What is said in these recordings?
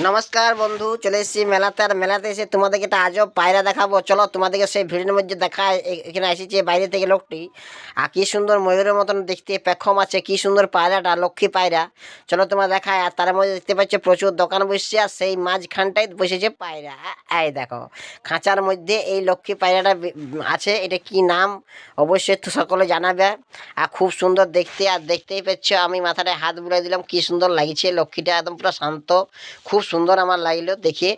নমস্কার বন্ধু, চলে এসেছি মেলাতে। আর মেলাতে এসে তোমাদেরকে একটা আজব পায়রা দেখাবো। চলো তোমাদেরকে সেই ভিড়ের মধ্যে দেখায়। এখানে এসেছে বাইরে থেকে লোকটি। আর কি সুন্দর ময়ূরের মতন দেখতে পেখম আছে, কি সুন্দর পায়রাটা, লক্ষ্মী পায়রা। চলো তোমার দেখায়। আর তার মধ্যে দেখতে পাচ্ছ প্রচুর দোকান বসছে, আর সেই মাঝখানটায় বসেছে পায়রা। এই দেখো, খাঁচার মধ্যে এই লক্ষ্মী পায়রাটা আছে। এটা কি নাম অবশ্যই তো সকলে জানাবে। আর খুব সুন্দর দেখতে। আর দেখতেই পাচ্ছ আমি মাথাটায় হাত বুলাই দিলাম, কি সুন্দর লাগছে। লক্ষ্মীটা একদম পুরো শান্ত, খুব সুন্দর আমার লাগলো দেখে,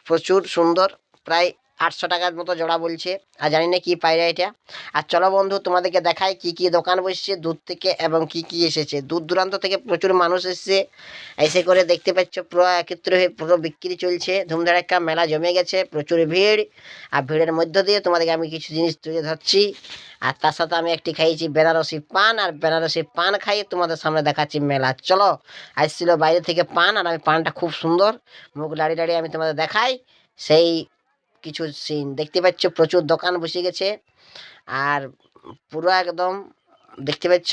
প্রচুর সুন্দর। প্রায় 800 টাকার মতো জোড়া বলছে। আর জানি না কি পায়রা এটা। আর চলো বন্ধু তোমাদেরকে দেখাই কি কি দোকান বসছে দূর থেকে, এবং কি কি এসেছে। দূর দূরান্ত থেকে প্রচুর মানুষ এসেছে। এসে করে দেখতে পাচ্ছ পুরো একত্র হয়ে পুরো বিক্রি চলছে, ধুমধাড়াক্কা মেলা জমে গেছে, প্রচুর ভিড়। আর ভিড়ের মধ্য দিয়ে তোমাদেরকে আমি কিছু জিনিস তুলে ধরছি। আর তার সাথে আমি একটি খাইছি বেনারসি পান, আর বেনারসি পান খাইয়ে তোমাদের সামনে দেখাচ্ছি মেলা। চলো, আসছিল বাইরে থেকে পান, আর আমি পানটা খুব সুন্দর মুখ দাঁড়িয়ে দাঁড়িয়ে আমি তোমাদের দেখাই সেই কিছু সিন। দেখতে পাচ্ছ প্রচুর দোকান বসে গেছে। আর পুরো একদম দেখতে পাচ্ছ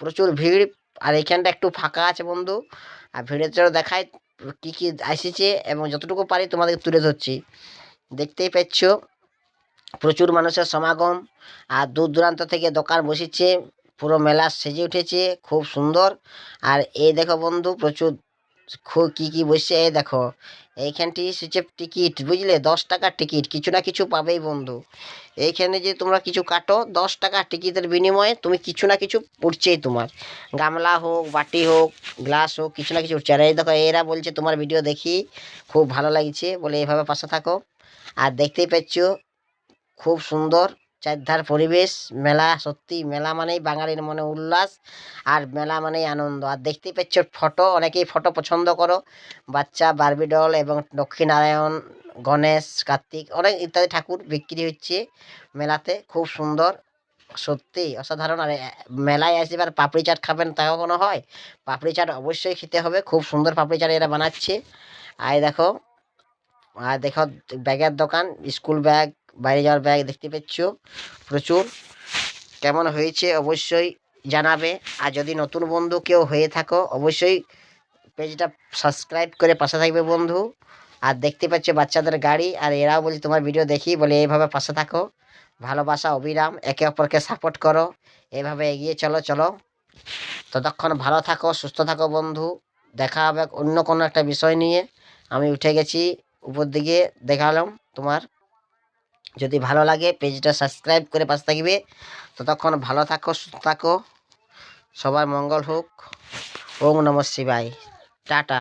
প্রচুর ভিড়। আর এইখানটা একটু ফাঁকা আছে বন্ধু। আর ভিড়ের জন্য দেখাই কি কি এসেছে, এবং যতটুকু পারি তোমাদেরকে তুলে ধরছি। দেখতেই পাচ্ছ প্রচুর মানুষের সমাগম। আর দূর দূরান্ত থেকে দোকান বসেছে, পুরো মেলা সেজে উঠেছে খুব সুন্দর। আর এই দেখো বন্ধু, প্রচুর কি কি বসছে। এই দেখো, এইখানটি হচ্ছে টিকিট, বুঝলে, 10 টাকার টিকিট, কিছু না কিছু পাবেই বন্ধু। এইখানে যে তোমরা কিছু কাটো, 10 টাকা টিকিটের বিনিময়ে তুমি কিছু না কিছু উঠছেই তোমার। গামলা হোক, বাটি হোক, গ্লাস হোক, কিছু না কিছু উঠছে। আর এই দেখো, এরা বলছে তোমার ভিডিও দেখি খুব ভালো লাগছে, বলে এইভাবে পাশে থাকো। আর দেখতেই পাচ্ছ খুব সুন্দর চারধার পরিবেশ। মেলা, সত্যি মেলা মানেই বাঙালির মনে উল্লাস, আর মেলা মানেই আনন্দ। আর দেখতেই পাচ্ছ ফটো, অনেকেই ফটো পছন্দ করো। বাচ্চা বারবি ডল এবং লক্ষ্মীনারায়ণ, গণেশ, কার্তিক, অনেক ইত্যাদি ঠাকুর বিক্রি হচ্ছে মেলাতে। খুব সুন্দর, সত্যি অসাধারণ। আর মেলায় আসবে আর পাপড়ি চাট খাবেন, তা কখনো হয়? পাপড়ি চাট অবশ্যই খেতে হবে, খুব সুন্দর পাপড়ি চাট এরা বানাচ্ছে। আর দেখো, আর দেখো ব্যাগের দোকান, স্কুল ব্যাগ, বাইরে যাওয়ার ব্যাগ দেখতে পাচ্ছ প্রচুর। কেমন হয়েছে অবশ্যই জানাবে। আর যদি নতুন বন্ধু কেউ হয়ে থাকো, অবশ্যই পেজটা সাবস্ক্রাইব করে পাশে থাকবে বন্ধু। আর দেখতে পাচ্ছ বাচ্চাদের গাড়ি, আর এরাও বলছে তোমার ভিডিও দেখি, বলে এইভাবে পাশে থাকো। ভালোবাসা অবিরাম, একে অপরকে সাপোর্ট করো, এভাবে এগিয়ে চলো। চলো, ততক্ষণ ভালো থাকো, সুস্থ থাকো বন্ধু। দেখা হবে অন্য কোনো একটা বিষয় নিয়ে। আমি উঠে গেছি উপর দিকে, দেখালাম তোমার। যদি ভালো লাগে পেজটা সাবস্ক্রাইব করে পাশে থাকবে। ততক্ষণ ভালো থাকো, সুস্থ থাকো, সবার মঙ্গল হোক। ওম নমঃ শিবায়। টাটা।